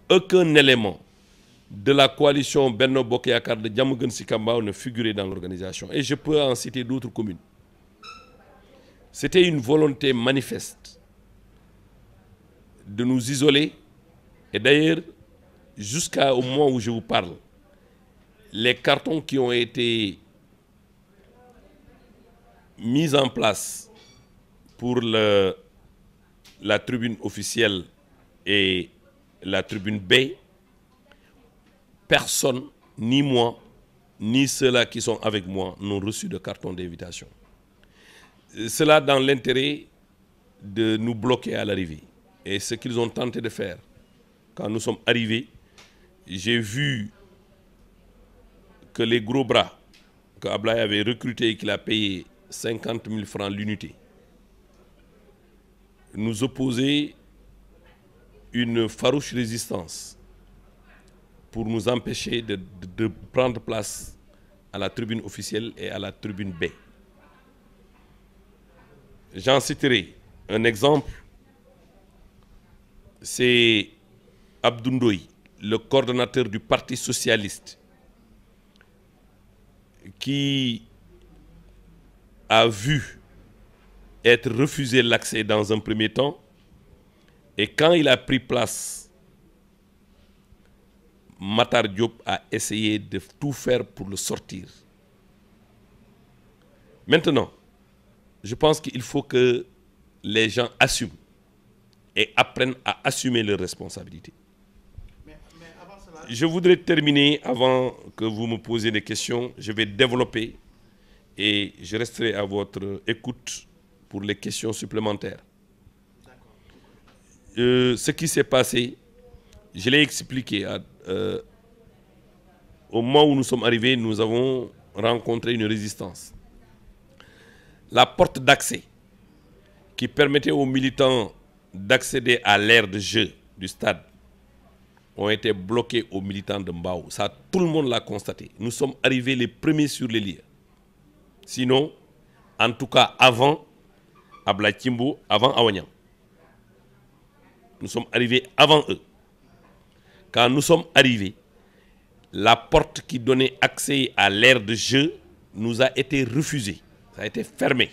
aucun élément de la coalition Benno Bokk Yakaar de Diamaguène Sicap Mbao ne figurait dans l'organisation. Et je peux en citer d'autres communes. C'était une volonté manifeste de nous isoler. Et d'ailleurs, jusqu'au moment où je vous parle, les cartons qui ont été mis en place pour la tribune officielle et la tribune B, personne, ni moi, ni ceux-là qui sont avec moi, n'ont reçu de carton d'invitation. Cela dans l'intérêt de nous bloquer à l'arrivée. Et ce qu'ils ont tenté de faire, quand nous sommes arrivés, j'ai vu que les gros bras que Ablaye avait recrutés et qu'il a payé 50 000 francs l'unité, nous opposaient une farouche résistance pour nous empêcher de prendre place à la tribune officielle et à la tribune B. J'en citerai un exemple, c'est Abdou Ndoye, le coordonnateur du Parti socialiste, qui a vu être refusé l'accès dans un premier temps, et quand il a pris place, Matar Diop a essayé de tout faire pour le sortir. Maintenant, je pense qu'il faut que les gens assument et apprennent à assumer leurs responsabilités. Mais avant cela... Je voudrais terminer, avant que vous me posiez des questions, je vais développer et je resterai à votre écoute pour les questions supplémentaires. Ce qui s'est passé, je l'ai expliqué. Au moment où nous sommes arrivés, nous avons rencontré une résistance. La porte d'accès qui permettait aux militants d'accéder à l'aire de jeu du stade ont été bloquées aux militants de Mbao. Ça, tout le monde l'a constaté. Nous sommes arrivés les premiers sur les lieux. Sinon, en tout cas avant Ablaye Timbo, avant Awanyang. Nous sommes arrivés avant eux. Quand nous sommes arrivés, la porte qui donnait accès à l'aire de jeu nous a été refusée. Ça a été fermé.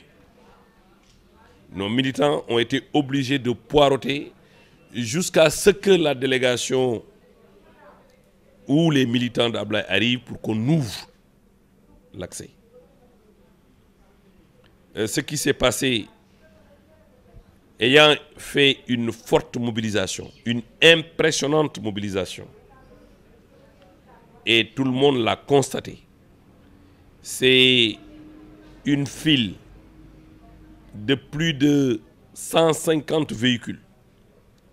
Nos militants ont été obligés de poireauter jusqu'à ce que la délégation ou les militants d'Ablaye arrivent pour qu'on ouvre l'accès. Ce qui s'est passé, ayant fait une forte mobilisation, une impressionnante mobilisation, et tout le monde l'a constaté, c'est une file de plus de 150 véhicules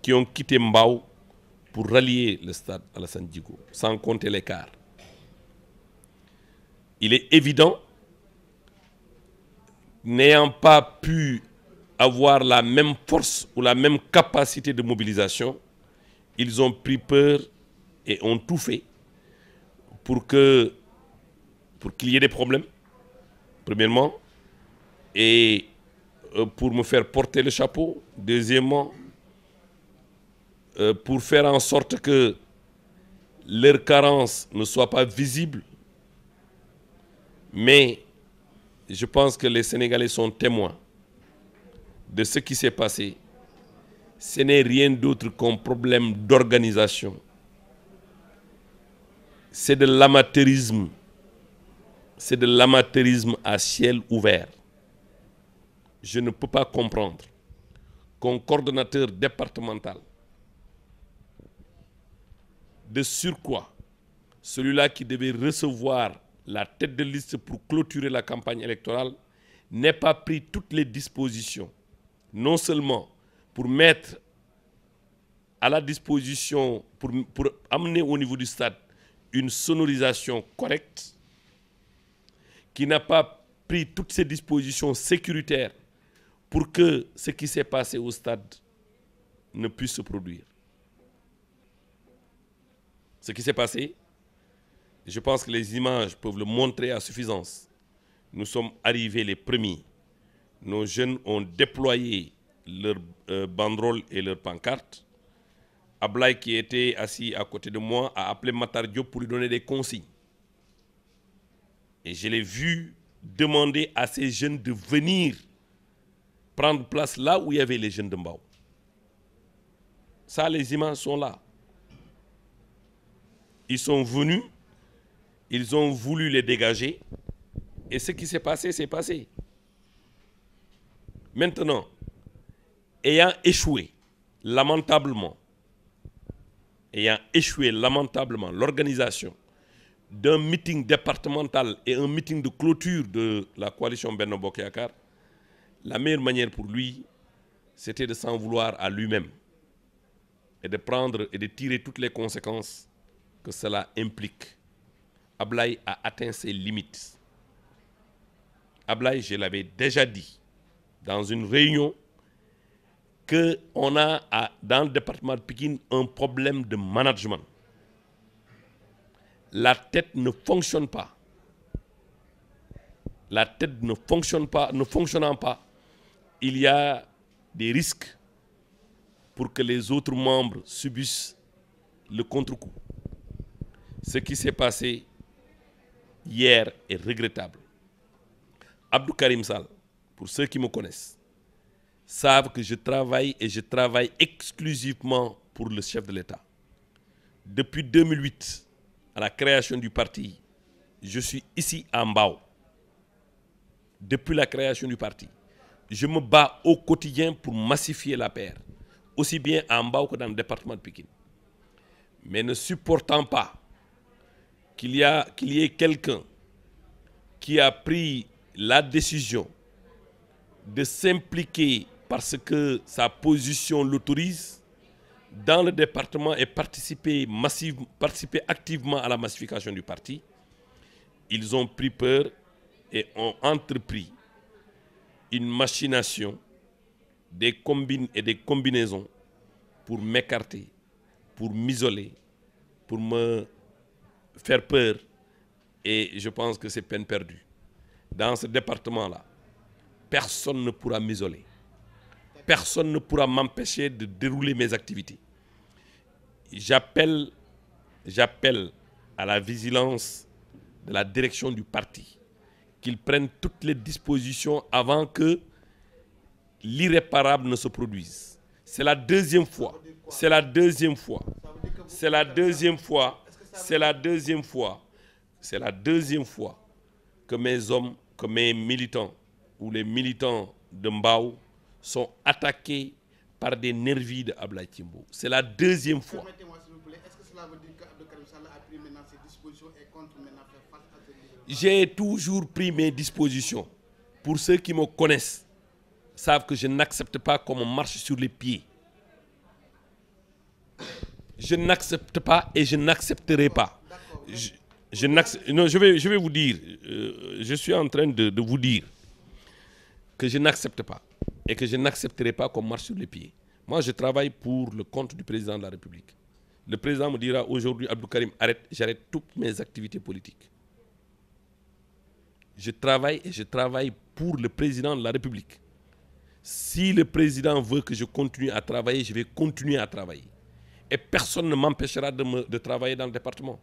qui ont quitté Mbao pour rallier le stade Alassane Djigo, sans compter les cars. Il est évident, n'ayant pas pu avoir la même force ou la même capacité de mobilisation, ils ont pris peur et ont tout fait pour qu'il y ait des problèmes, premièrement, et pour me faire porter le chapeau, deuxièmement, pour faire en sorte que leur carence ne soit pas visible. Mais je pense que les Sénégalais sont témoins de ce qui s'est passé. Ce n'est rien d'autre qu'un problème d'organisation. C'est de l'amateurisme. C'est de l'amateurisme à ciel ouvert. Je ne peux pas comprendre qu'un coordonnateur départemental, de surcroît, celui-là qui devait recevoir la tête de liste pour clôturer la campagne électorale, n'ait pas pris toutes les dispositions, non seulement pour mettre à la disposition, pour amener au niveau du stade une sonorisation correcte, qui n'a pas pris toutes ces dispositions sécuritaires pour que ce qui s'est passé au stade ne puisse se produire. Ce qui s'est passé, je pense que les images peuvent le montrer à suffisance. Nous sommes arrivés les premiers. Nos jeunes ont déployé leurs banderoles et leurs pancartes. Ablaye, qui était assis à côté de moi, a appelé Matar Diop pour lui donner des consignes. Et je l'ai vu demander à ces jeunes de venir prendre place là où il y avait les jeunes de Mbao. Ça, les images sont là. Ils sont venus, ils ont voulu les dégager, et ce qui s'est passé, c'est passé. Maintenant, ayant échoué lamentablement l'organisation d'un meeting départemental et un meeting de clôture de la coalition Benno Bokk Yakaar, la meilleure manière pour lui, c'était de s'en vouloir à lui-même et de prendre et de tirer toutes les conséquences que cela implique. Ablaye a atteint ses limites. Ablaye, je l'avais déjà dit dans une réunion, qu'on a dans le département de Pikine un problème de management. La tête ne fonctionne pas. La tête ne fonctionnant pas, il y a des risques pour que les autres membres subissent le contre-coup. Ce qui s'est passé hier est regrettable. Abdou Karim Sall, pour ceux qui me connaissent, savent que je travaille exclusivement pour le chef de l'État. Depuis 2008, à la création du parti, je suis ici à Mbao. Depuis la création du parti, je me bats au quotidien pour massifier l'APR, aussi bien à Mbao que dans le département de Pikine. Mais ne supportant pas qu'il y ait quelqu'un qui a pris la décision de s'impliquer parce que sa position l'autorise dans le département et participer activement à la massification du parti, ils ont pris peur et ont entrepris une machination, des combinaisons pour m'écarter, pour m'isoler, pour me faire peur, et je pense que c'est peine perdue. Dans ce département-là, personne ne pourra m'isoler. Personne ne pourra m'empêcher de dérouler mes activités. J'appelle à la vigilance de la direction du parti, qu'ils prennent toutes les dispositions avant que l'irréparable ne se produise. C'est la deuxième fois. C'est la deuxième fois. C'est la deuxième fois. C'est la deuxième fois. C'est la deuxième fois que mes hommes, que mes militants ou les militants de Mbao sont attaqués par des nervis de Ablaye Timbo. C'est la deuxième fois. Permettez-moi s'il vous plaît, est-ce que cela veut dire qu'Abdou Karim Sall a pris maintenant ses dispositions et compte maintenant faire face à ce niveau? J'ai toujours pris mes dispositions. Pour ceux qui me connaissent, savent que je n'accepte pas qu'on me marche sur les pieds. Je n'accepte pas et je n'accepterai pas. Je vais vous dire, je suis en train de vous dire que je n'accepte pas et que je n'accepterai pas qu'on marche sur les pieds. Moi, je travaille pour le compte du président de la République. Le président me dira aujourd'hui, Abdou Karim, j'arrête toutes mes activités politiques. Je travaille pour le président de la République. Si le président veut que je continue à travailler, je vais continuer à travailler. Et personne ne m'empêchera de travailler dans le département.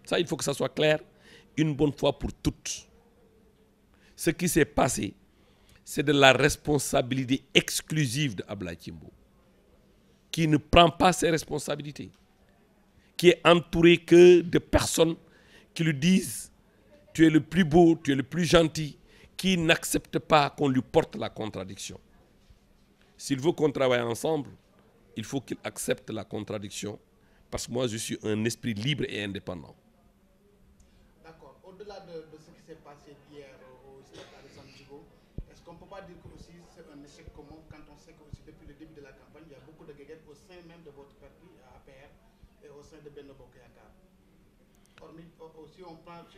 Ça, il faut que ça soit clair une bonne fois pour toutes. Ce qui s'est passé, c'est de la responsabilité exclusive de Ablaye Timbo, qui ne prend pas ses responsabilités, qui est entouré que de personnes qui lui disent « tu es le plus beau, tu es le plus gentil », qui n'acceptent pas qu'on lui porte la contradiction. S'il veut qu'on travaille ensemble, il faut qu'il accepte la contradiction, parce que moi je suis un esprit libre et indépendant. D'accord. Au-delà de ce qui s'est passé hier au stade Alassane Djigo, est-ce qu'on ne peut pas dire que aussi c'est un échec commun quand on sait que aussi depuis le début de la campagne, il y a beaucoup de guéguettes au sein même de votre parti, à APR, et au sein de Benno Bokk Yakaar. Si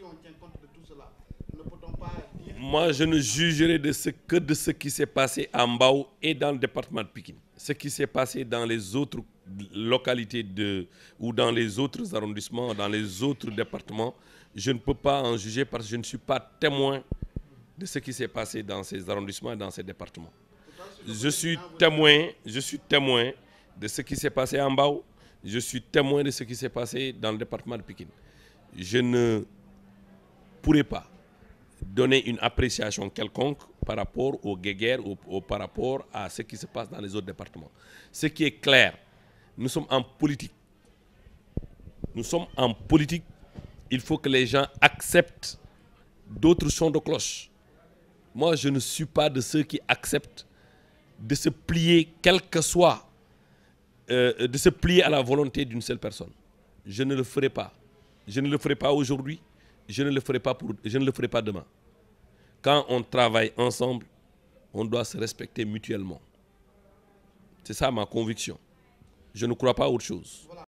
on tient compte de tout cela, ne peut-on pas dire... Moi, je ne jugerai que de ce qui s'est passé à Mbao et dans le département de Pikine. Ce qui s'est passé dans les autres localités ou dans les autres arrondissements, dans les autres départements, je ne peux pas en juger parce que je ne suis pas témoin de ce qui s'est passé dans ces arrondissements et dans ces départements. Je suis témoin de ce qui s'est passé à Mbao, Je suis témoin de ce qui s'est passé dans le département de Pikine. Je ne pourrais pas donner une appréciation quelconque par rapport aux guéguerres ou par rapport à ce qui se passe dans les autres départements. Ce qui est clair, nous sommes en politique. Nous sommes en politique. Il faut que les gens acceptent d'autres sons de cloche. Moi, je ne suis pas de ceux qui acceptent de se plier, quel que soit, de se plier à la volonté d'une seule personne. Je ne le ferai pas. Je ne le ferai pas aujourd'hui. Je ne le ferai pas demain. Quand on travaille ensemble, on doit se respecter mutuellement. C'est ça ma conviction. Je ne crois pas à autre chose.